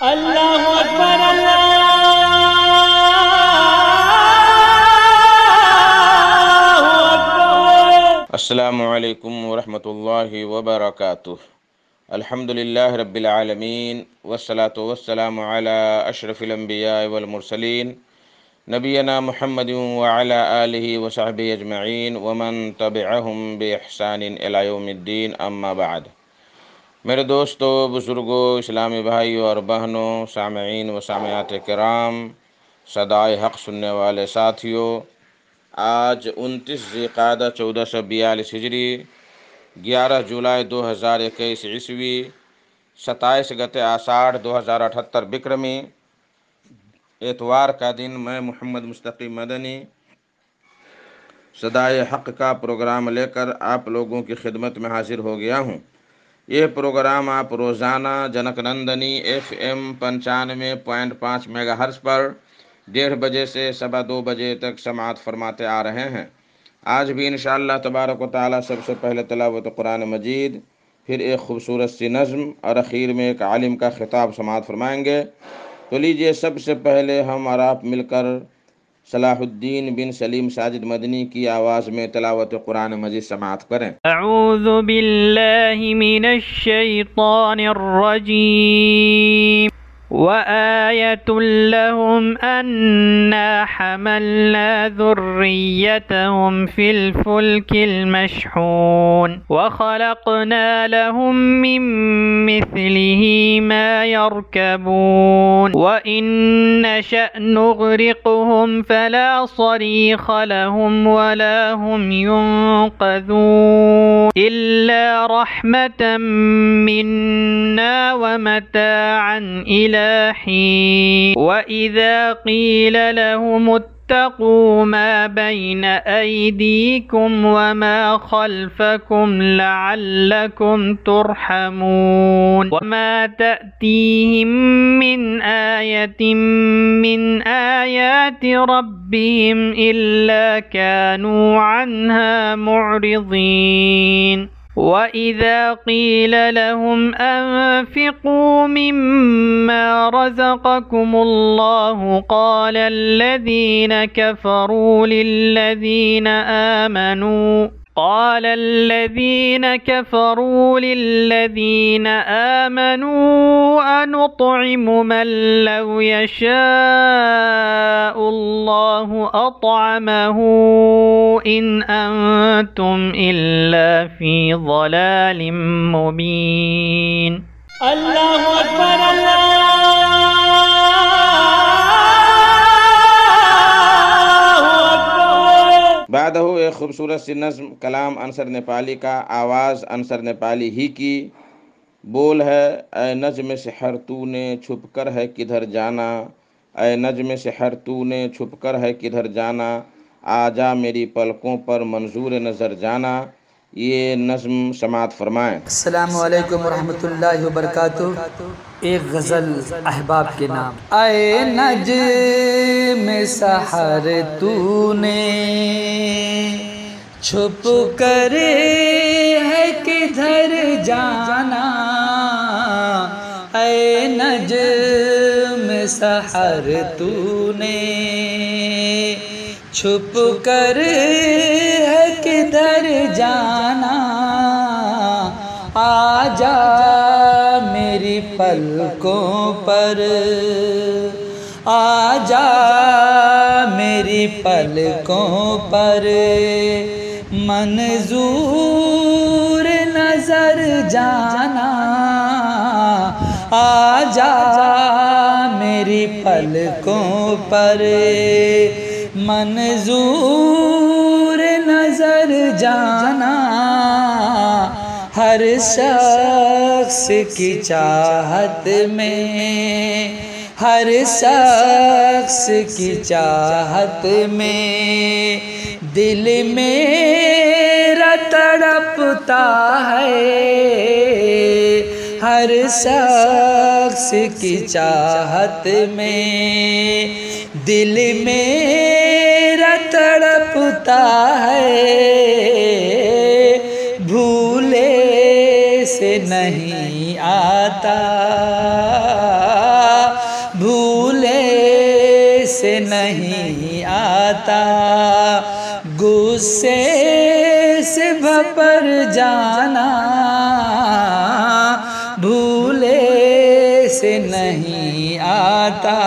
اللہ اکبر اللہ اکبر۔ السلام علیکم ورحمۃ اللہ وبرکاتہ۔ الحمدللہ رب العالمین والصلاة والسلام علی اشرف الانبیاء والمرسلین نبینا محمد وعلی آلہ وصحبہ اجمعین ومن تبعہم بإحسان الی یوم الدین، اما بعد۔ میرے دوستو، بزرگوں، اسلامی بھائیوں اور بہنوں، سامعین و سامعات کرام، صدائے حق سننے والے ساتھیوں، آج 29 ذی القعدہ 1442 ہجری، 11 جولائی 2021 عیسوی، 27 گتے آষاڑھ 2078 بکرمی، اتوار کا دن، میں محمد مصطفی مدنی صدائے حق کا پروگرام لے کر آپ لوگوں کی خدمت میں حاضر ہو گیا ہوں۔ یہ پروگرام آپ روزانہ junk Nandini FM 95.5 mega hertz پر 1:30 بجے سے 2:15 بجے تک سماعت فرماتے آ رہے ہیں۔ آج بھی انشاءاللہ تبارک و تعالی سب سے پہلے تلاوت قرآن مجید، پھر ایک خوبصورت سی نظم اور اخیر میں ایک عالم کا خطاب سماعت فرمائیں گے۔ تو لیجئے سب سے پہلے ہم اور آپ مل کر صلاح الدین بن سلیم ساجد مدنی کی آواز میں تلاوت قرآن مجید سماعت کریں۔ اعوذ باللہ من الشیطان الرجیم۔ وآیة لهم أنا حملنا ذريتهم في الفلك المشحون وخلقنا لهم من مثله ما يركبون وإن نشأ نغرقهم فلا صريخ لهم ولا هم ينقذون إلا رحمة منا ومتاعا إلى حين وإذا قيل لهم اتقوا ما بين أيديكم وما خلفكم لعلكم ترحمون وما تأتيهم من آية من آيات ربهم إلا كانوا عنها معرضين وَإِذَا قِيلَ لَهُمْ أَنفِقُوا مِمَّا رَزَقَكُمُ اللَّهُ قَالَ الَّذِينَ كَفَرُوا لِلَّذِينَ آمَنُوا أَنُطْعِمُ مَن لَّوْ يَشَاءُ اللَّهُ أَطْعَمَهُ إِنْ أَنتُمْ إِلَّا فِي ضَلَالٍ مُّبِينٍ۔ اللہ اکبر بعدہ ایک خوبصورت سی نظم، کلام انصر نیپالی کا، آواز انصر نیپالی ہی کی، بول ہے: اے نجم سحر تو نے چھپ کر ہے کدھر جانا، اے نجم سحر تو نے چھپ کر ہے کدھر جانا، آجا میری پلکوں پر منظور نظر جانا۔ یہ نظم سماعت فرمائیں۔ السلام علیکم ورحمۃ اللہ وبرکاتہ۔ ایک غزل احباب کے نام۔ اے نجم سحر تو نے چھپ کر ہے کدھر جانا، اے نجم سحر تو نے چھپ کر ہے کدھر جانا، آجا میری پلکوں پر، آجا میری پلکوں پر منظور نظر جانا، آجا میری پلکوں پر منظور نظر جانا، ہر شخص کی چاہت میں، ہر شخص کی چاہت میں دل میرا تڑپتا ہے، ہر شخص کی چاہت میں دل میرا تڑپتا ہے، بھولے سے نہیں آتا نہیں آتا، غصے سے بھر جانا بھولے سے نہیں آتا،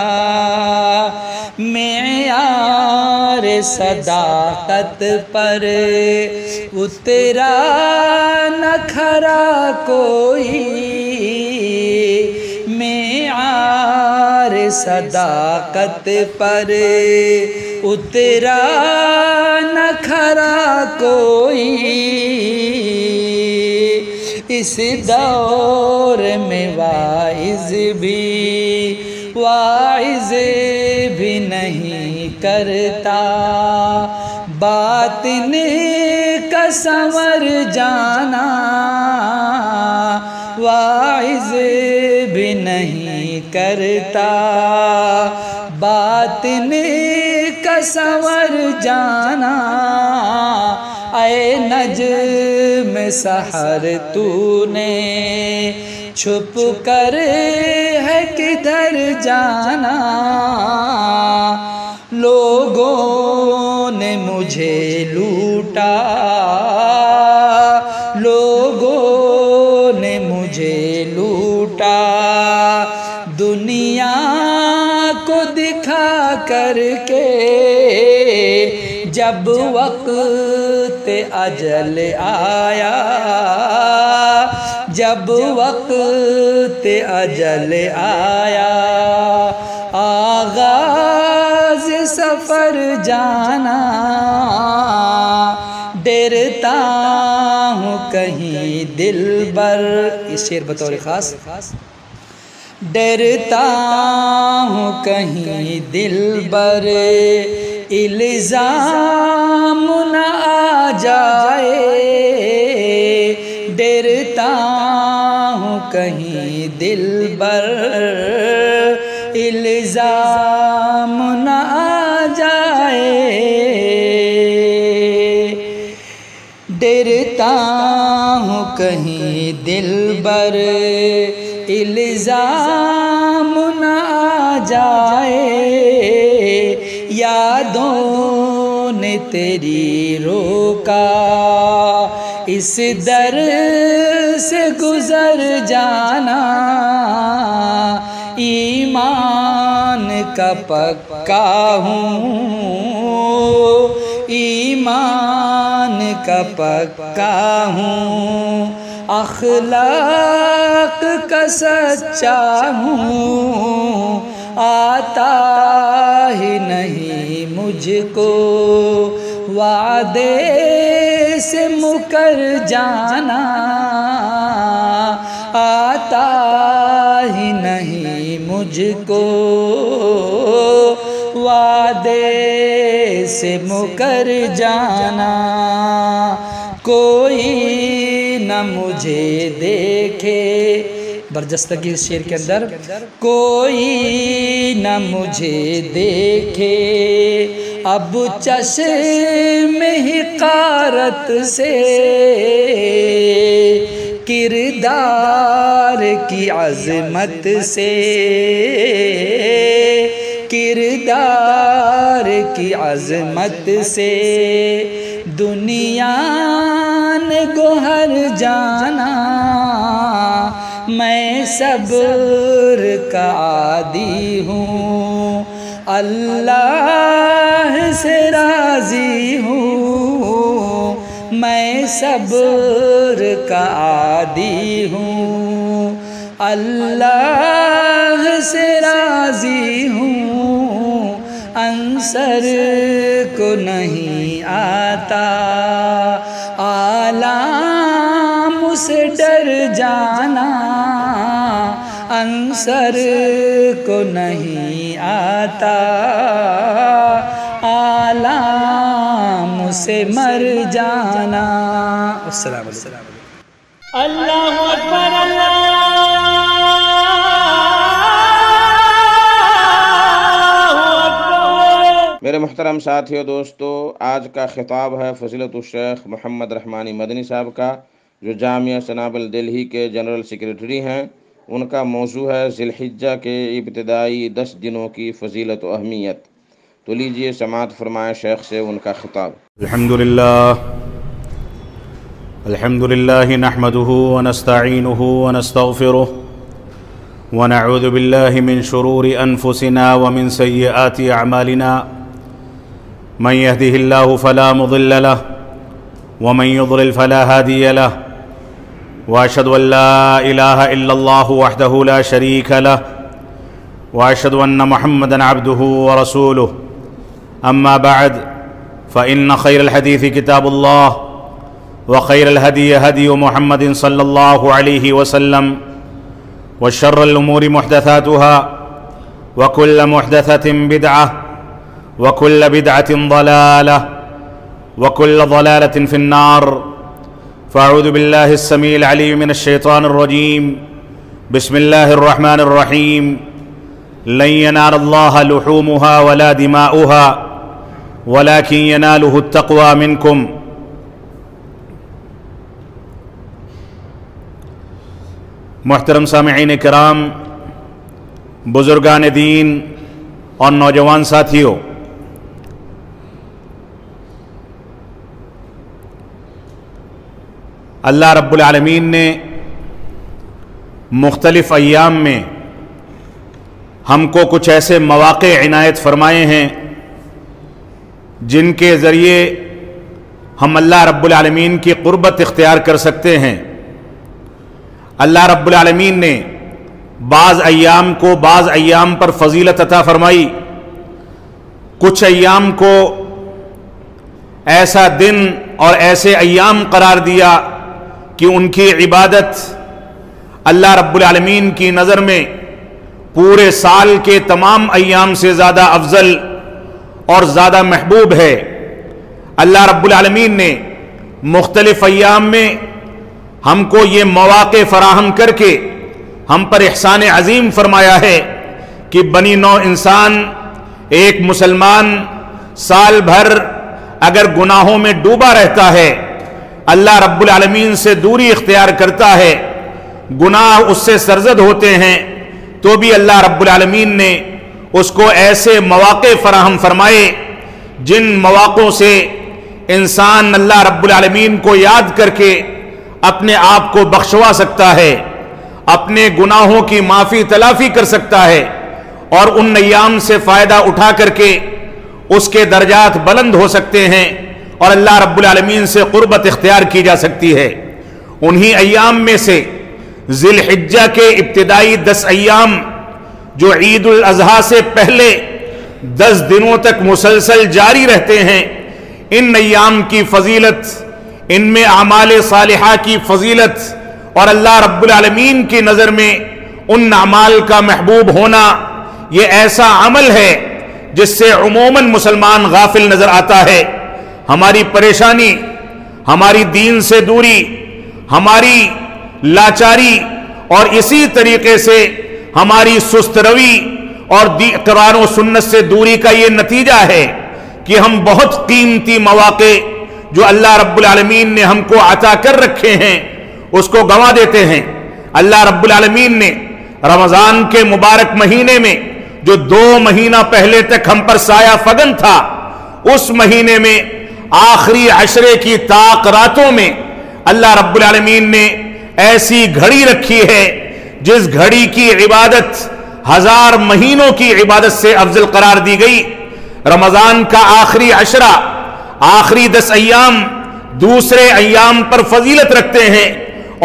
معیار صداقت پر اترا نہ کھرا کوئی، معیار صداقت پر اترا نہ کھرا کوئی، اس دور میں واعظ بھی نہیں کرتا، باطن کا سنور جانا واعظ بھی نہیں کرتا، باطن کا سنور جانا، اے نجم سحر تو نے چھپ کر ہے کدھر جانا، لوگوں نے مجھے لوٹا، لوگوں نے مجھے لوٹا، دنیا کو دکھا کر کے، جب وقت اجل آیا، جب وقت اجل آیا، آغاز سفر جانا، ڈرتا ہوں کہیں دلبر، اس شعر بطور خاص، ڈرتا ہوں کہیں دلبر الزام نہ آ جائے، ڈرتا ہوں کہیں دلبر الزام نہ آ جائے، ڈرتا ہوں کہیں دلبر الزام نہ آ جائے، یادوں نے تیری روکا اس در سے گزر جانا، ایمان کا پکا ہوں، ایمان کا پکا ہوں، اخلاق کا سچا ہوں، آتا ہی نہیں مجھ کو وعدے سے مکر جانا، آتا ہی نہیں مجھ کو وعدے سے مکر جانا، کوئی نہ مجھے دیکھے، برجستگی اس شعر کے اندر، کوئی نہ مجھے دیکھے اب چشم حقارت سے، کردار کی عظمت سے، کردار کی عظمت سے، دنیا نے گوہر جانا، میں صبر کا عادی ہوں، اللہ سے راضی ہوں، میں صبر کا عادی ہوں، اللہ سے راضی ہوں، عنصر کو نہیں آتا آلام سے ڈر جانا، عنصر کو نہیں آتا آلام سے مر جانا۔ السلام علیکم۔ اللہ اکبر، اللہ اکبر۔ میرے محترم ساتھیو دوستو، آج کا خطاب ہے فضیلت الشیخ محمد رحمانی مدنی صاحب کا، جو جامعہ سنابل دہلی کے جنرل سیکریٹری ہیں۔ ان کا موضوع ہے ذی الحجہ کے ابتدائی 10 دنوں کی فضیلت و اہمیت۔ تو لیجئے سماعت فرمائیں شیخ سے ان کا خطاب۔ الحمد لله نحمده ونستعينه ونستغفره ونعوذ بالله من شرور أنفسنا ومن سيئات أعمالنا من يهده الله فلا مضل له ومن يضلل فلا هادي له وأشهد أن لا إله إلا الله وحده لا شريك له وأشهد أن محمدا عبده ورسوله أما بعد فإن خير الحديث كتاب الله وخير الهدي هدي محمد صلى الله عليه وسلم وشر الأمور محدثاتها وكل محدثة بدعة وكل بدعة ضلالة وكل ضلالة في النار فأعوذ بالله السميع العليم من الشيطان الرجيم بسم الله الرحمن الرحيم لن ينال الله لحومها ولا دماؤها ولكن يناله التقوى منكم۔ محترم سامعین کرام، بزرگان دین اور نوجوان ساتھیوں، اللہ رب العالمین نے مختلف ایام میں ہم کو کچھ ایسے مواقع عنایت فرمائے ہیں جن کے ذریعے ہم اللہ رب العالمین کی قربت اختیار کر سکتے ہیں۔ اللہ رب العالمین نے بعض ایام کو بعض ایام پر فضیلت عطا فرمائی، کچھ ایام کو ایسا دن اور ایسے ایام قرار دیا کہ ان کی عبادت اللہ رب العالمین کی نظر میں پورے سال کے تمام ایام سے زیادہ افضل اور زیادہ محبوب ہے۔ اللہ رب العالمین نے مختلف ایام میں ہم کو یہ مواقع فراہم کر کے ہم پر احسان عظیم فرمایا ہے کہ بنی نوع انسان ایک مسلمان سال بھر اگر گناہوں میں ڈوبا رہتا ہے، اللہ رب العالمین سے دوری اختیار کرتا ہے، گناہ اس سے سرزد ہوتے ہیں، تو بھی اللہ رب العالمین نے اس کو ایسے مواقع فراہم فرمائے جن مواقعوں سے انسان اللہ رب العالمین کو یاد کر کے اپنے آپ کو بخشوا سکتا ہے، اپنے گناہوں کی معافی تلافی کر سکتا ہے، اور ان ایام سے فائدہ اٹھا کر کے اس کے درجات بلند ہو سکتے ہیں اور اللہ رب العالمین سے قربت اختیار کی جا سکتی ہے۔ انہی ایام میں سے ذی الحجہ کے ابتدائی 10 ایام جو عید الاضحیٰ سے پہلے 10 دنوں تک مسلسل جاری رہتے ہیں، ان ایام کی فضیلت، ان میں اعمال صالحہ کی فضیلت اور اللہ رب العالمین کی نظر میں ان اعمال کا محبوب ہونا، یہ ایسا عمل ہے جس سے عموماً مسلمان غافل نظر آتا ہے۔ ہماری پریشانی، ہماری دین سے دوری، ہماری لاچاری اور اسی طریقے سے ہماری سست روی اور قرآن و سنت سے دوری کا یہ نتیجہ ہے کہ ہم بہت قیمتی مواقع جو اللہ رب العالمین نے ہم کو عطا کر رکھے ہیں اس کو گنوا دیتے ہیں۔ اللہ رب العالمین نے رمضان کے مبارک مہینے میں جو 2 مہینہ پہلے تک ہم پر سایہ فگن تھا، اس مہینے میں آخری عشرے کی طاق راتوں میں اللہ رب العالمین نے ایسی گھڑی رکھی ہے جس گھڑی کی عبادت 1000 مہینوں کی عبادت سے افضل قرار دی گئی۔ رمضان کا آخری عشرہ، آخری 10 ایام دوسرے ایام پر فضیلت رکھتے ہیں،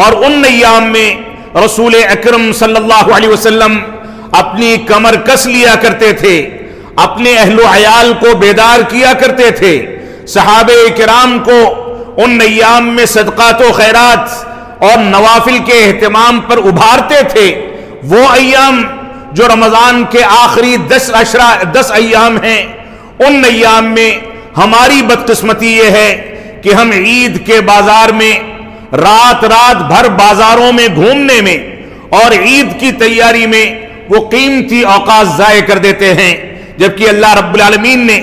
اور ان ایام میں رسول اکرم صلی اللہ علیہ وسلم اپنی کمر کس لیا کرتے تھے، اپنے اہل و عیال کو بیدار کیا کرتے تھے، صحابہ کرام کو ان ایام میں صدقات و خیرات اور نوافل کے اہتمام پر ابھارتے تھے۔ وہ ایام جو رمضان کے آخری 10 ایام ہیں، ان ایام میں ہماری بدقسمتی یہ ہے کہ ہم عید کے بازار میں رات بھر بازاروں میں گھومنے میں اور عید کی تیاری میں وہ قیمتی اوقات ضائع کر دیتے ہیں، جبکہ اللہ رب العالمین نے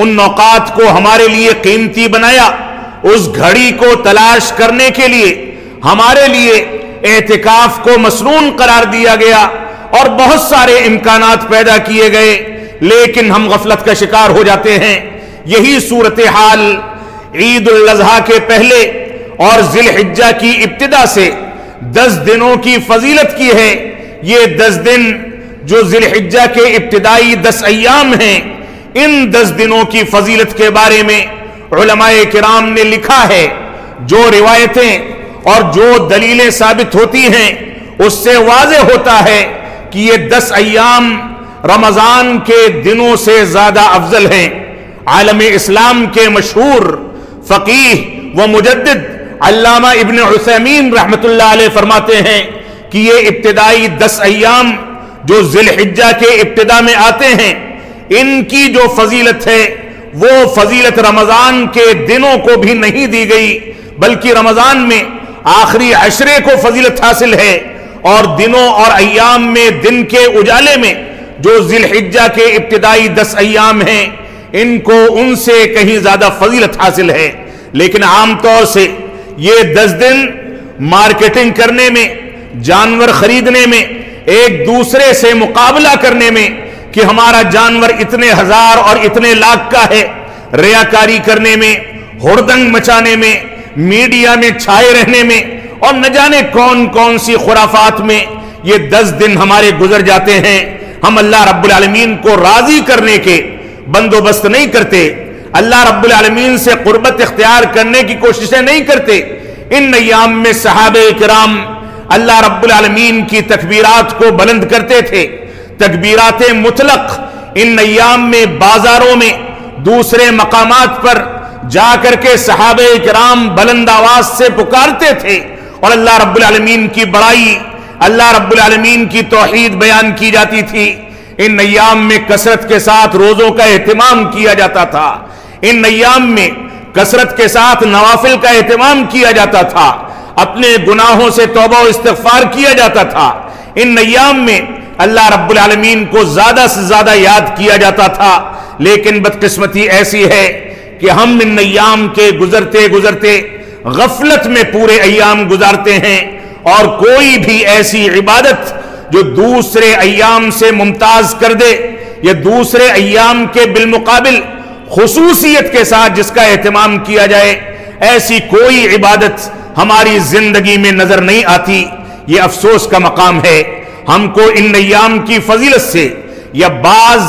ان اوقات کو ہمارے لیے قیمتی بنایا۔ اس گھڑی کو تلاش کرنے کے لیے ہمارے لیے اعتکاف کو مسنون قرار دیا گیا اور بہت سارے امکانات پیدا کیے گئے، لیکن ہم غفلت کا شکار ہو جاتے ہیں۔ یہی صورتحال عید الاضحیٰ کے پہلے اور ذی الحجہ کی ابتدا سے 10 دنوں کی فضیلت کی ہے۔ یہ 10 دن جو ذی الحجہ کے ابتدائی 10 ایام ہیں، ان 10 دنوں کی فضیلت کے بارے میں علماء کرام نے لکھا ہے۔ جو روایتیں اور جو دلیلیں ثابت ہوتی ہیں اس سے واضح ہوتا ہے کہ یہ 10 ایام رمضان کے دنوں سے زیادہ افضل ہیں۔ عالم اسلام کے مشہور فقیہ و مجدد علامہ ابن عثیمین رحمت اللہ علیہ فرماتے ہیں کہ یہ ابتدائی 10 ایام جو ذی الحجہ کے ابتدا میں آتے ہیں، ان کی جو فضیلت ہے وہ فضیلت رمضان کے دنوں کو بھی نہیں دی گئی، بلکہ رمضان میں آخری عشرے کو فضیلت حاصل ہے، اور دنوں اور ایام میں دن کے اجالے میں جو ذی الحجہ کے ابتدائی 10 ایام ہیں ان کو ان سے کہیں زیادہ فضیلت حاصل ہے۔ لیکن عام طور سے یہ 10 دن مارکیٹنگ کرنے میں، جانور خریدنے میں، ایک دوسرے سے مقابلہ کرنے میں کہ ہمارا جانور اتنے ہزار اور اتنے لاکھ کا ہے، ریاکاری کرنے میں، ہڑدنگ مچانے میں، میڈیا میں چھائے رہنے میں، اور نہ جانے کون کون سی خرافات میں یہ 10 دن ہمارے گزر جاتے ہیں۔ ہم اللہ رب العالمین کو راضی کرنے کے بندوبست نہیں کرتے، اللہ رب العالمین سے قربت اختیار کرنے کی کوششیں نہیں کرتے۔ ان ایام میں صحابہ کرام اللہ رب العالمین کی تکبیرات کو بلند کرتے تھے، تکبیرات مطلق۔ ان ایام میں بازاروں میں، دوسرے مقامات پر جا کر کے صحابہ کرام بلند آواز سے پکارتے تھے، اور اللہ رب العالمین کی بڑائی، اللہ رب العالمین کی توحید بیان کی جاتی تھی۔ ان ایام میں کثرت کے ساتھ روزوں کا اہتمام کیا جاتا تھا، ان ایام میں کثرت کے ساتھ نوافل کا اہتمام کیا جاتا تھا، اپنے گناہوں سے توبہ و استغفار کیا جاتا تھا۔ ان ایام میں اللہ رب العالمین کو زیادہ سے زیادہ یاد کیا جاتا تھا۔ لیکن بدقسمتی ایسی ہے کہ ہم ان ایام کے گزرتے گزرتے غفلت میں پورے ایام گزارتے ہیں، اور کوئی بھی ایسی عبادت جو دوسرے ایام سے ممتاز کر دے یا دوسرے ایام کے بالمقابل خصوصیت کے ساتھ جس کا اہتمام کیا جائے، ایسی کوئی عبادت ہماری زندگی میں نظر نہیں آتی۔ یہ افسوس کا مقام ہے۔ ہم کو ان ایام کی فضیلت سے یا بعض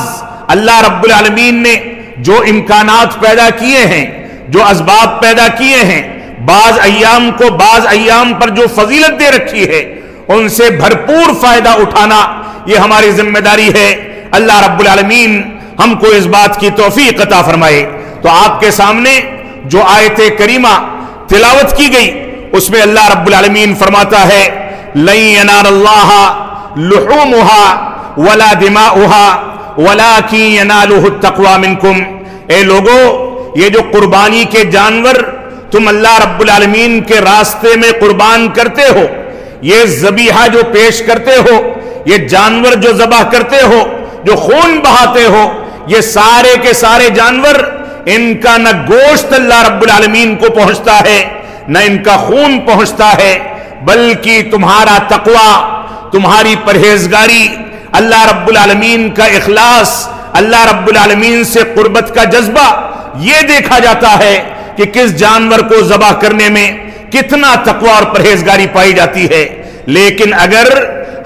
اللہ رب العالمین نے جو امکانات پیدا کیے ہیں، جو اسباب پیدا کیے ہیں، بعض ایام کو بعض ایام پر جو فضیلت دے رکھی ہے، ان سے بھرپور فائدہ اٹھانا یہ ہماری ذمہ داری ہے۔ اللہ رب العالمین ہم کو اس بات کی توفیق عطا فرمائے۔ تو آپ کے سامنے جو آیت کریمہ تلاوت کی گئی اس میں اللہ رب العالمین فرماتا ہے لَن يَنَالَ اللَّهَ لُحُومُهَا وَلَا دِمَاؤُهَا وَلَكِن يَنَالُهُ التَّقْوَى مِنكُمْ۔ اے لوگو، یہ جو قربانی کے جانور تم اللہ رب العالمین کے راستے میں قربان کرتے ہو، یہ ذبیحہ جو پیش کرتے ہو، یہ جانور جو ذبح کرتے ہو، جو خون بہاتے ہو، یہ سارے کے سارے جانور، ان کا نہ گوشت اللہ رب العالمین کو پہنچتا ہے، نہ ان کا خون پہنچتا ہے، بلکہ تمہارا تقوی، تمہاری پرہیزگاری، اللہ رب العالمین کا اخلاص، اللہ رب العالمین سے قربت کا جذبہ، یہ دیکھا جاتا ہے کہ کس جانور کو ذبح کرنے میں کتنا تقوی اور پرہیزگاری پائی جاتی ہے۔ لیکن اگر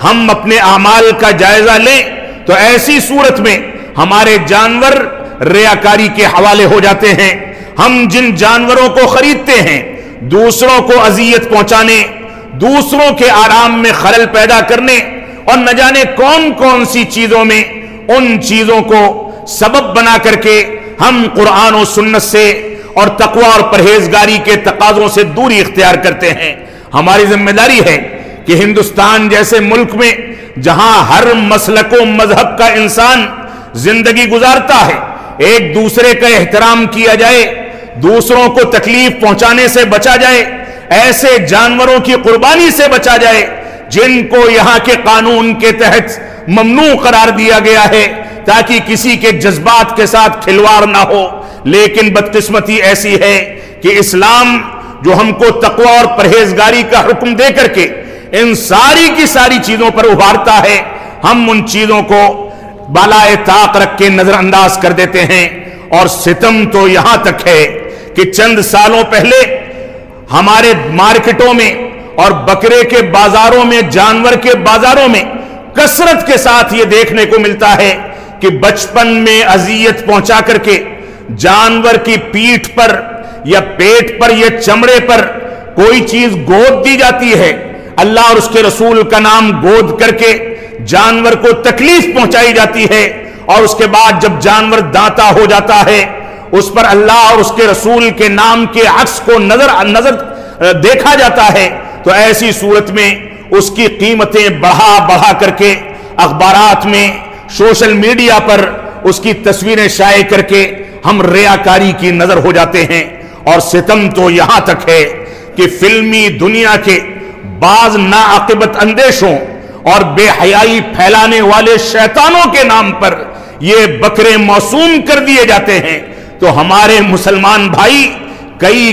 ہم اپنے اعمال کا جائزہ لیں تو ایسی صورت میں ہمارے جانور ریاکاری کے حوالے ہو جاتے ہیں۔ ہم جن جانوروں کو خریدتے ہیں دوسروں کو اذیت پہنچانے، دوسروں کے آرام میں خلل پیدا کرنے، اور نہ جانے کون کون سی چیزوں میں ان چیزوں کو سبب بنا کر کے ہم قرآن و سنت سے اور تقوی اور پرہیزگاری کے تقاضوں سے دوری اختیار کرتے ہیں۔ ہماری ذمہ داری ہے کہ ہندوستان جیسے ملک میں جہاں ہر مسلک و مذہب کا انسان زندگی گزارتا ہے، ایک دوسرے کا احترام کیا جائے، دوسروں کو تکلیف پہنچانے سے بچا جائے، ایسے جانوروں کی قربانی سے بچا جائے جن کو یہاں کے قانون کے تحت ممنوع قرار دیا گیا ہے، تاکہ کسی کے جذبات کے ساتھ کھلواڑ نہ ہو۔ لیکن بدقسمتی ایسی ہے کہ اسلام جو ہم کو تقوی اور پرہیزگاری کا حکم دے کر کے ان ساری کی ساری چیزوں پر ابھارتا ہے، ہم ان چیزوں کو بالائے طاق رکھ کے نظر انداز کر دیتے ہیں. اور ستم تو یہاں تک ہے کہ چند سالوں پہلے ہمارے مارکیٹوں میں اور بکرے کے بازاروں میں، جانور کے بازاروں میں کثرت کے ساتھ یہ دیکھنے کو ملتا ہے کہ بچپن میں اذیت پہنچا کر کے جانور کی پیٹھ پر یا پیٹ پر یا چمڑے پر کوئی چیز گود دی جاتی ہے. اللہ اور اس کے رسول کا نام گود کر کے جانور کو تکلیف پہنچائی جاتی ہے، اور اس کے بعد جب جانور دانتا ہو جاتا ہے اس پر اللہ اور اس کے رسول کے نام کے عکس کو نظر دیکھا جاتا ہے. تو ایسی صورت میں اس کی قیمتیں بڑھا کر کے اخبارات میں، سوشل میڈیا پر اس کی تصویریں شائع کر کے ہم ریاکاری کی نظر ہو جاتے ہیں. اور ستم تو یہاں تک ہے کہ فلمی دنیا کے بعض ناعاقبت اندیشوں اور بے حیائی پھیلانے والے شیطانوں کے نام پر یہ بکرے موسوم کر دیے جاتے ہیں. تو ہمارے مسلمان بھائی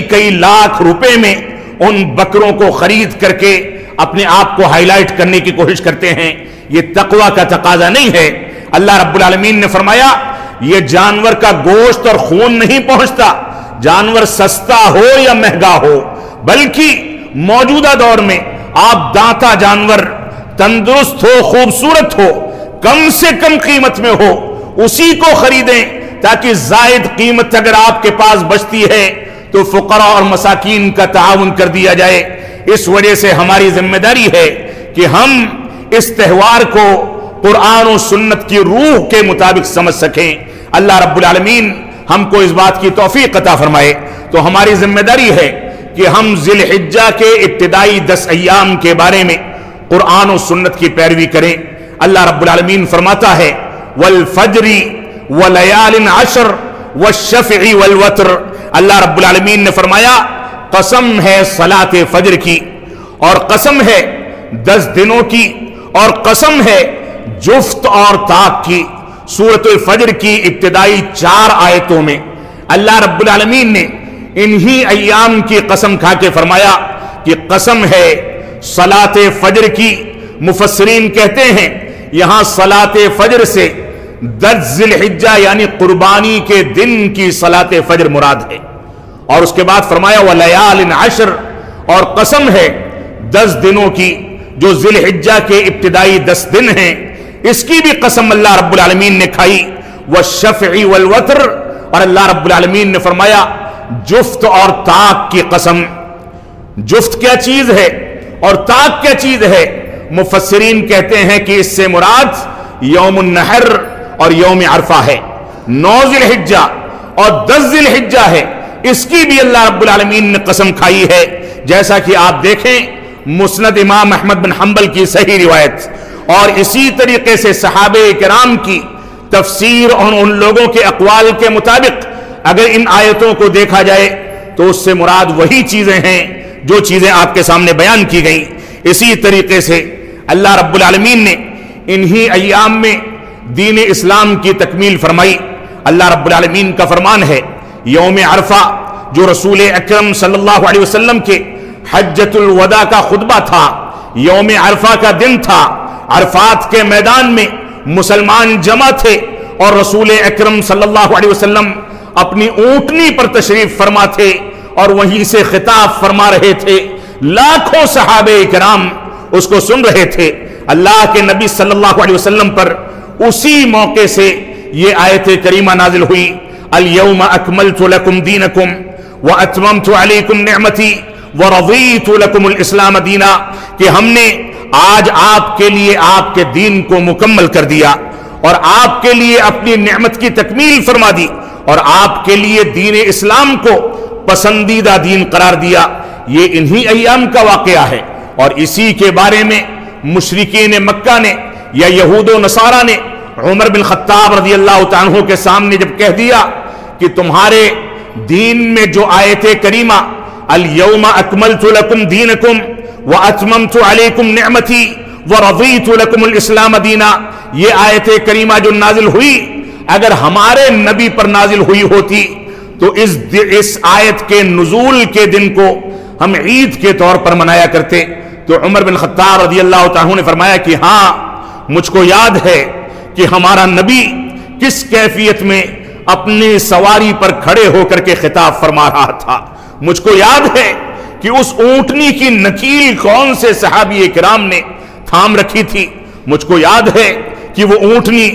کئی لاکھ روپے میں ان بکروں کو خرید کر کے اپنے آپ کو ہائی لائٹ کرنے کی کوشش کرتے ہیں. یہ تقوی کا تقاضا نہیں ہے. اللہ رب العالمین نے فرمایا یہ جانور کا گوشت اور خون نہیں پہنچتا، جانور سستا ہو یا مہنگا ہو، بلکہ موجودہ دور میں آپ دانتا جانور تندرست ہو، خوبصورت ہو، کم سے کم قیمت میں ہو، اسی کو خریدیں تاکہ زائد قیمت اگر آپ کے پاس بچتی ہے تو فقراء اور مساکین کا تعاون کر دیا جائے. اس وجہ سے ہماری ذمہ داری ہے کہ ہم اس تہوار کو قرآن و سنت کی روح کے مطابق سمجھ سکیں. اللہ رب العالمین ہم کو اس بات کی توفیق عطا فرمائے. تو ہماری ذمہ داری ہے کہ ہم ذی الحجہ کے ابتدائی 10 ایام کے بارے میں قرآن و سنت کی پیروی کریں. اللہ رب العالمین فرماتا ہے والفجر ولیال عشر والشفع والوتر. اللہ رب العالمین نے فرمایا قسم ہے صلاۃ فجر کی، اور قسم ہے 10 دنوں کی، اور قسم ہے جفت اور طاق کی. سورۃ الفجر کی ابتدائی 4 آیتوں میں اللہ رب العالمین نے انہی ایام کی قسم کھا کے فرمایا کہ قسم ہے صلاۃ فجر کی. مفسرین کہتے ہیں یہاں صلاۃ فجر سے 10 ذی الحجہ یعنی قربانی کے دن کی صلاۃ فجر مراد ہے. اور اس کے بعد فرمایا ولیال عشر، اور قسم ہے 10 دنوں کی جو ذی الحجہ کے ابتدائی 10 دن ہیں، اس کی بھی قسم اللہ رب العالمین نے کھائی. والشفع والوتر، اور اللہ رب العالمین نے فرمایا جفت اور طاق کی قسم. جفت کیا چیز ہے اور طاق کیا چیز ہے؟ مفسرین کہتے ہیں کہ اس سے مراد یوم النحر اور یوم عرفہ ہے. 9 ذی الحجہ اور 10 ذی الحجہ ہے، اس کی بھی اللہ رب العالمین نے قسم کھائی ہے. جیسا کہ آپ دیکھیں مسند امام احمد بن حنبل کی صحیح روایت، اور اسی طریقے سے صحابہ کرام کی تفسیر اور ان لوگوں کے اقوال کے مطابق اگر ان آیتوں کو دیکھا جائے تو اس سے مراد وہی چیزیں ہیں جو چیزیں آپ کے سامنے بیان کی گئیں. اسی طریقے سے اللہ رب العالمین نے انہی ایام میں دین اسلام کی تکمیل فرمائی. اللہ رب العالمین کا فرمان ہے یوم عرفہ جو رسول اکرم صلی اللہ علیہ وسلم کے حجۃ الوداع کا خطبہ تھا، یوم عرفہ کا دن تھا. عرفات کے میدان میں مسلمان جمع تھے اور رسول اکرم صلی اللہ علیہ وسلم اپنی اونٹنی پر تشریف فرما تھے اور وہیں سے خطاب فرما رہے تھے. لاکھوں صحابہ کرام اس کو سن رہے تھے. اللہ کے نبی صلی اللہ علیہ وسلم پر اسی موقع سے یہ آیت کریمہ نازل ہوئی الیوم اکملت لکم دینکم واتممت علیکم نعمتی ورضیت لکم الاسلام دینا، کہ ہم نے آج آپ کے لیے آپ کے دین کو مکمل کر دیا اور آپ کے لیے اپنی نعمت کی تکمیل فرما دی اور آپ کے لیے دین اسلام کو پسندیدہ دین قرار دیا. یہ انہی ایام کا واقعہ ہے. اور اسی کے بارے میں مشرکین مکہ نے یا یہود و نصارہ نے عمر بن خطاب رضی اللہ تعالیٰ عنہ کے سامنے جب کہہ دیا کہ تمہارے دین میں جو آیت کریمہ الیوم اکملت لکم دینکم واتممت علیکم نعمتی ورضیت لکم الاسلام دینا، یہ آیت کریمہ جو نازل ہوئی اگر ہمارے نبی پر نازل ہوئی ہوتی تو اس آیت کے نزول کے دن کو ہم عید کے طور پر منایا کرتے. تو عمر بن خطاب رضی اللہ تعالیٰ عنہ نے فرمایا کہ ہاں مجھ کو یاد ہے کہ ہمارا نبی کس کیفیت میں اپنی سواری پر کھڑے ہو کر کے خطاب فرما رہا تھا۔ مجھ کو یاد ہے کہ اس اونٹنی کی نکیل کون سے صحابی کرام نے تھام رکھی تھی۔ مجھ کو یاد ہے کہ وہ اونٹنی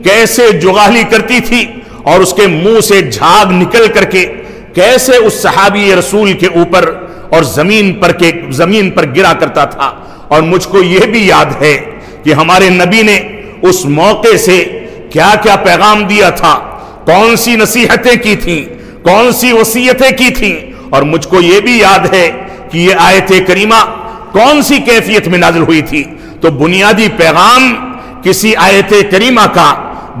کیسے جغالی کرتی تھی اور اس کے منہ سے جھاگ نکل کر کے کیسے اس صحابی رسول کے اوپر اور زمین پر گرا کرتا تھا۔ اور مجھ کو یہ بھی یاد ہے کہ ہمارے نبی نے اس موقع سے کیا کیا پیغام دیا تھا، کون سی نصیحتیں کی تھیں، کون سی وصیتیں کی تھیں۔ اور مجھ کو یہ بھی یاد ہے کہ یہ آیت کریمہ کون سی کیفیت میں نازل ہوئی تھی۔ تو بنیادی پیغام کسی آیت کریمہ کا،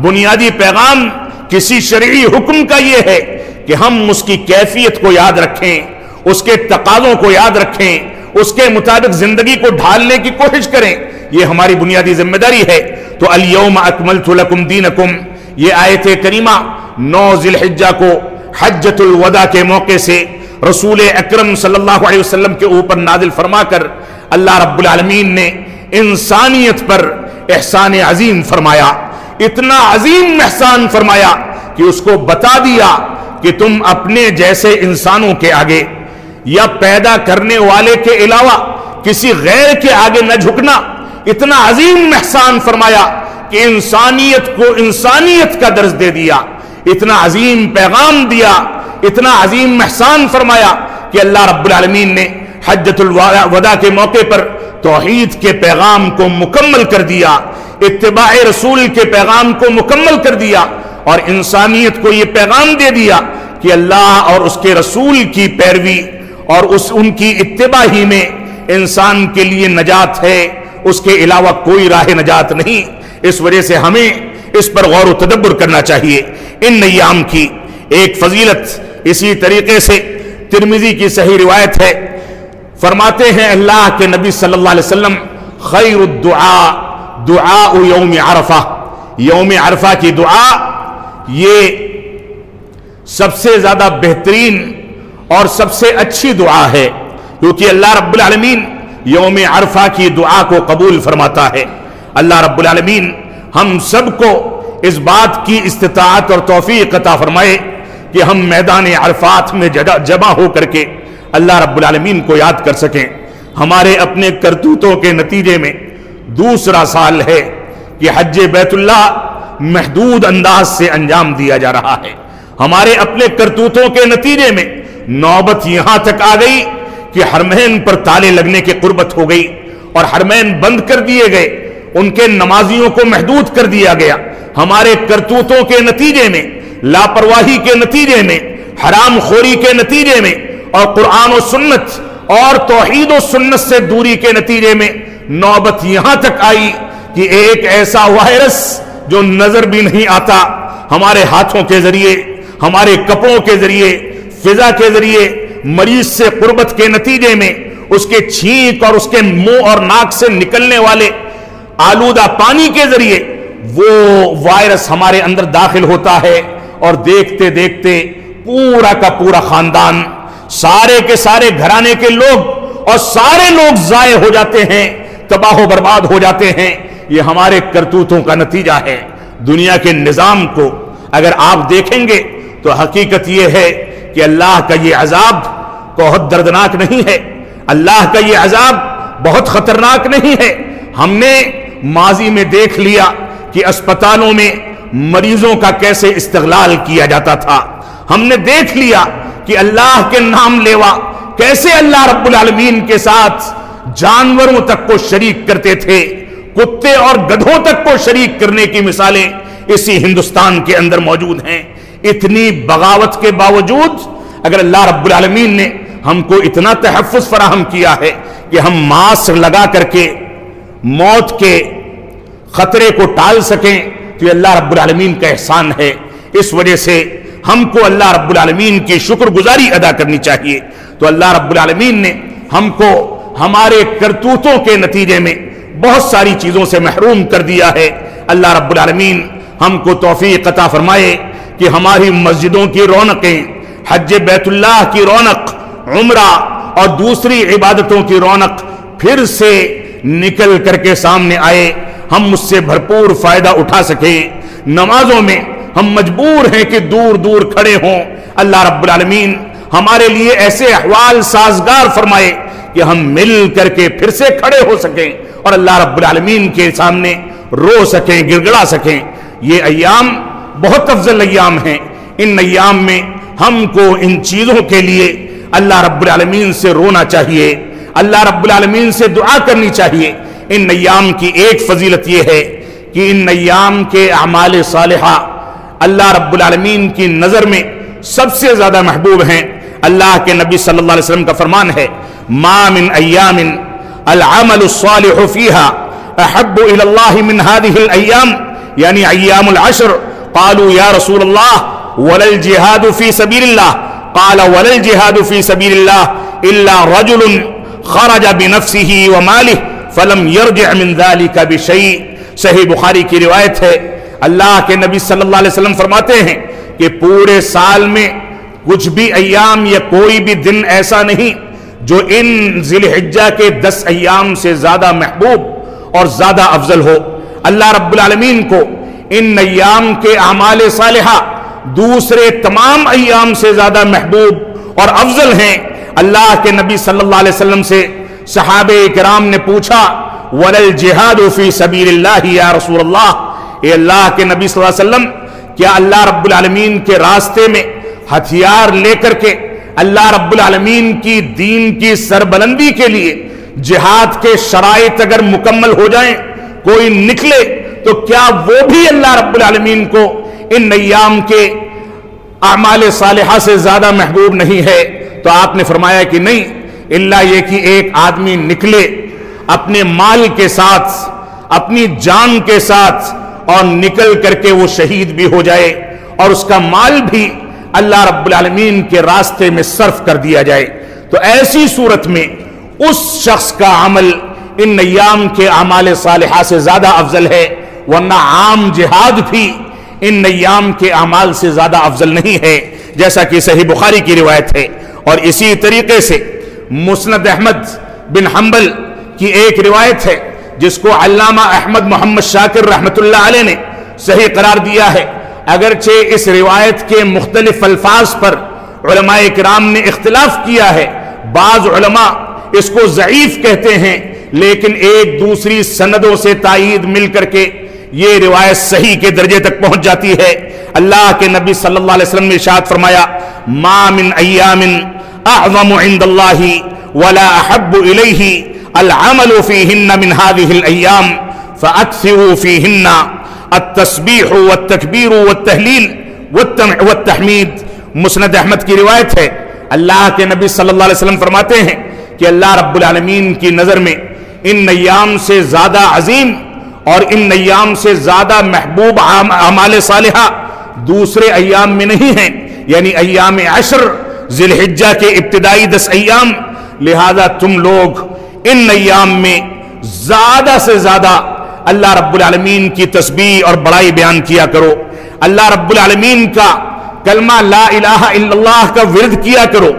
بنیادی پیغام کسی شرعی حکم کا یہ ہے کہ ہم اس کی کیفیت کو یاد رکھیں، اس کے تقاضوں کو یاد رکھیں، اس کے مطابق زندگی کو ڈھالنے کی کوشش کریں۔ یہ ہماری بنیادی ذمہ داری ہے۔ تو الیوم اکملت لکم دینکم، یہ آیت کریمہ 9 ذی الحجہ کو حجۃ الوداع کے موقع سے رسول اکرم صلی اللہ علیہ وسلم کے اوپر نازل فرما کر اللہ رب العالمین نے انسانیت پر احسان عظیم فرمایا، اتنا عظیم احسان فرمایا کہ اس کو بتا دیا کہ تم اپنے جیسے انسانوں کے آگے یا پیدا کرنے والے کے علاوہ کسی غیر کے آگے نہ جھکنا۔ اتنا عظیم احسان فرمایا کہ انسانیت کو انسانیت کا درس دے دیا، اتنا عظیم پیغام دیا، اتنا عظیم احسان فرمایا کہ اللہ رب العالمین نے حجۃ الوداع کے موقع پر توحید کے پیغام کو مکمل کر دیا، اتباع رسول کے پیغام کو مکمل کر دیا، اور انسانیت کو یہ پیغام دے دیا کہ اللہ اور اس کے رسول کی پیروی اور ان کی اتباع ہی میں انسان کے لیے نجات ہے، اس کے علاوہ کوئی راہ نجات نہیں۔ اس وجہ سے ہمیں اس پر غور و تدبر کرنا چاہیے۔ ان ایام کی ایک فضیلت اسی طریقے سے ترمذی کی صحیح روایت ہے، فرماتے ہیں اللہ کے نبی صلی اللہ علیہ وسلم خیر الدعاء دعاء یوم عرفہ، یوم عرفہ کی دعا یہ سب سے زیادہ بہترین اور سب سے اچھی دعا ہے، کیونکہ اللہ رب العالمین یوم عرفہ کی دعا کو قبول فرماتا ہے۔ اللہ رب العالمین ہم سب کو اس بات کی استطاعت اور توفیق عطا فرمائے کہ ہم میدان عرفات میں جمع ہو کر کے اللہ رب العالمین کو یاد کر سکیں۔ ہمارے اپنے کرتوتوں کے نتیجے میں دوسرا سال ہے کہ حج بیت اللہ محدود انداز سے انجام دیا جا رہا ہے۔ ہمارے اپنے کرتوتوں کے نتیجے میں نوبت یہاں تک آ گئی کہ حرمین پر تالے لگنے کی قربت ہو گئی اور حرمین بند کر دیے گئے، ان کے نمازیوں کو محدود کر دیا گیا۔ ہمارے کرتوتوں کے نتیجے میں، لاپرواہی کے نتیجے میں، حرام خوری کے نتیجے میں اور قرآن و سنت اور توحید و سنت سے دوری کے نتیجے میں نوبت یہاں تک آئی کہ ایک ایسا وائرس جو نظر بھی نہیں آتا ہمارے ہاتھوں کے ذریعے، ہمارے کپڑوں کے ذریعے، فضا کے ذریعے مریض سے قربت کے نتیجے میں اس کے چھینک اور اس کے منہ اور ناک سے نکلنے والے آلودہ پانی کے ذریعے وہ وائرس ہمارے اندر داخل ہوتا ہے، اور دیکھتے دیکھتے پورا کا پورا خاندان، سارے کے سارے گھرانے کے لوگ اور سارے لوگ ضائع ہو جاتے ہیں، تباہ و برباد ہو جاتے ہیں۔ یہ ہمارے کرتوتوں کا نتیجہ ہے۔ دنیا کے نظام کو اگر آپ دیکھیں گے تو حقیقت یہ ہے کہ اللہ کا یہ عذاب بہت دردناک نہیں ہے، اللہ کا یہ عذاب بہت خطرناک نہیں ہے۔ ہم نے ماضی میں دیکھ لیا کہ اسپتالوں میں مریضوں کا کیسے استغلال کیا جاتا تھا، ہم نے دیکھ لیا کہ اللہ کے نام لیوا کیسے اللہ رب العالمین کے ساتھ جانوروں تک کو شریک کرتے تھے، کتے اور گدھوں تک کو شریک کرنے کی مثالیں اسی ہندوستان کے اندر موجود ہیں۔ اتنی بغاوت کے باوجود اگر اللہ رب العالمین نے ہم کو اتنا تحفظ فراہم کیا ہے کہ ہم ماسک لگا کر کے موت کے خطرے کو ٹال سکیں تو یہ اللہ رب العالمین کا احسان ہے۔ اس وجہ سے ہم کو اللہ رب العالمین کی شکر گزاری ادا کرنی چاہیے۔ تو اللہ رب العالمین نے ہم کو ہمارے کرتوتوں کے نتیجے میں بہت ساری چیزوں سے محروم کر دیا ہے۔ اللہ رب العالمین ہم کو توفیق عطا فرمائے کہ ہماری مسجدوں کی رونقیں، حج بیت اللہ کی رونق، عمرہ اور دوسری عبادتوں کی رونق پھر سے نکل کر کے سامنے آئے۔ ہم اس سے بھرپور فائدہ اٹھا سکیں۔ نمازوں میں ہم مجبور ہیں کہ دور دور کھڑے ہوں۔ اللہ رب العالمین ہمارے لیے ایسے احوال سازگار فرمائے کہ ہم مل کر کے پھر سے کھڑے ہو سکیں اور اللہ رب العالمین کے سامنے رو سکیں، گڑ گڑا سکیں۔ یہ ایام بہت افضل ایام ہیں۔ ان ایام میں ہم کو ان چیزوں کے لیے اللہ رب العالمین سے رونا چاہیے، اللہ رب العالمین سے دعا کرنی چاہیے۔ ان ایام کی ایک فضیلت یہ ہے کہ ان ایام کے اعمال صالحہ اللہ رب العالمین کی نظر میں سب سے زیادہ محبوب ہیں۔ اللہ کے نبی صلی اللہ علیہ وسلم کا فرمان ہے، ما من ایام العمل الصالح فیہا احب الی اللہ من هذه الايام، یعنی ایام العشر۔ قالوا یا رسول اللہ ولا الجہاد فی سبیل اللہ، قال ولا الجہاد فی سبیل اللہ الا رجل خرج بنفسه وماله فلم يرجع من ذلك بشيء۔ صحیح بخاری کی روایت ہے، اللہ کے نبی صلی اللہ علیہ وسلم فرماتے ہیں کہ پورے سال میں کچھ بھی ایام یا کوئی بھی دن ایسا نہیں جو ان ذی الحجہ کے 10 ایام سے زیادہ محبوب اور زیادہ افضل ہو۔ اللہ رب العالمین کو ان ایام کے اعمال صالحہ دوسرے تمام ایام سے زیادہ محبوب اور افضل ہیں۔ اللہ کے نبی صلی اللہ علیہ وسلم سے صحابہ کرام نے پوچھا، وَلَا الْجِهَادُ فِي سَبِيلِ اللَّهِ یا رسول اللہ، اے اللہ کے نبی صلی اللہ علیہ وسلم، کیا اللہ رب العالمین کے راستے میں ہتھیار لے کر کے اللہ رب العالمین کی دین کی سربلندی کے لیے جہاد کے شرائط اگر مکمل ہو جائیں، کوئی نکلے، تو کیا وہ بھی اللہ رب العالمین کو ان ایام کے اعمال صالحہ سے زیادہ محبوب نہیں ہے؟ تو آپ نے فرمایا کہ نہیں، اللہ یہ کہ ایک آدمی نکلے اپنے مال کے ساتھ، اپنی جان کے ساتھ، اور نکل کر کے وہ شہید بھی ہو جائے اور اس کا مال بھی اللہ رب العالمین کے راستے میں صرف کر دیا جائے، تو ایسی صورت میں اس شخص کا عمل ان ایام کے اعمال صالحہ سے زیادہ افضل ہے، ورنہ عام جہاد بھی ان ایام کے اعمال سے زیادہ افضل نہیں ہے، جیسا کہ صحیح بخاری کی روایت ہے۔ اور اسی طریقے سے مسند احمد بن حنبل کی ایک روایت ہے جس کو علامہ احمد محمد شاکر رحمت اللہ علیہ نے صحیح قرار دیا ہے، اگرچہ اس روایت کے مختلف الفاظ پر علماء کرام نے اختلاف کیا ہے، بعض علماء اس کو ضعیف کہتے ہیں، لیکن ایک دوسری سندوں سے تائید مل کر کے یہ روایت صحیح کے درجے تک پہنچ جاتی ہے۔ اللہ کے نبی صلی اللہ علیہ وسلم نے ارشاد فرمایا، ما من ایام اعظم عند اللہ ولا احب الیہ العمل فیہن من هذه الايام فاکثروا فیہن التسبیح والتکبیر والتہلیل والتحمید۔ مسند احمد کی روایت ہے، اللہ کے نبی صلی اللہ علیہ وسلم فرماتے ہیں کہ اللہ رب العالمین کی نظر میں ان ایام سے زیادہ عظیم اور ان ایام سے زیادہ محبوب اعمال صالحہ دوسرے ایام میں نہیں ہیں، یعنی ایام عشر، ذی الحجہ کے ابتدائی 10 ایام۔ لہذا تم لوگ ان ایام میں زیادہ سے زیادہ اللہ رب العالمین کی تسبیح اور بڑائی بیان کیا کرو، اللہ رب العالمین کا کلمہ لا الہ الا اللہ کا ورد کیا کرو،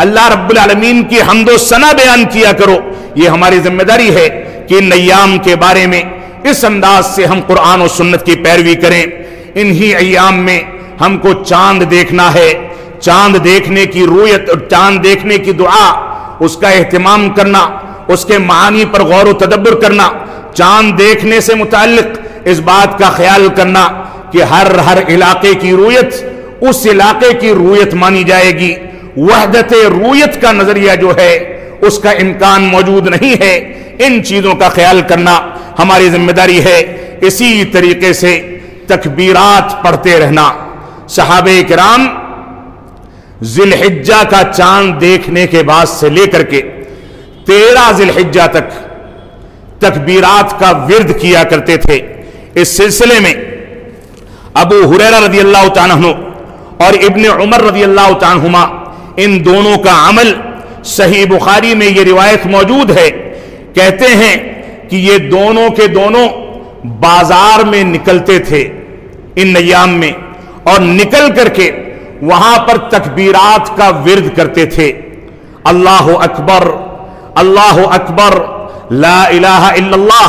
اللہ رب العالمین کی حمد و ثنا بیان کیا کرو۔ یہ ہماری ذمہ داری ہے کہ ان ایام کے بارے میں اس انداز سے ہم قرآن و سنت کی پیروی کریں۔ انہی ایام میں ہم کو چاند دیکھنا ہے، چاند دیکھنے کی رویت اور چاند دیکھنے کی دعا، اس کا اہتمام کرنا، اس کے معانی پر غور و تدبر کرنا، چاند دیکھنے سے متعلق اس بات کا خیال کرنا کہ ہر علاقے کی رویت اس علاقے کی رویت مانی جائے گی، وحدت رویت کا نظریہ جو ہے اس کا امکان موجود نہیں ہے۔ ان چیزوں کا خیال کرنا ہماری ذمہ داری ہے۔ اسی طریقے سے تکبیرات پڑھتے رہنا۔ صحابہ کرام ذی الحجہ کا چاند دیکھنے کے بعد سے لے کر کے 13 ذی الحجہ تک تکبیرات کا ورد کیا کرتے تھے۔ اس سلسلے میں ابو ہریرہ رضی اللہ تعالیٰ عنہ اور ابن عمر رضی اللہ تعالیٰ عنہما، ان دونوں کا عمل صحیح بخاری میں یہ روایت موجود ہے، کہتے ہیں کہ یہ دونوں کے دونوں بازار میں نکلتے تھے ان ایام میں، اور نکل کر کے وہاں پر تکبیرات کا ورد کرتے تھے، اللہ اکبر، اللہ اکبر، لا الہ الا اللہ،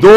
2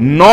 9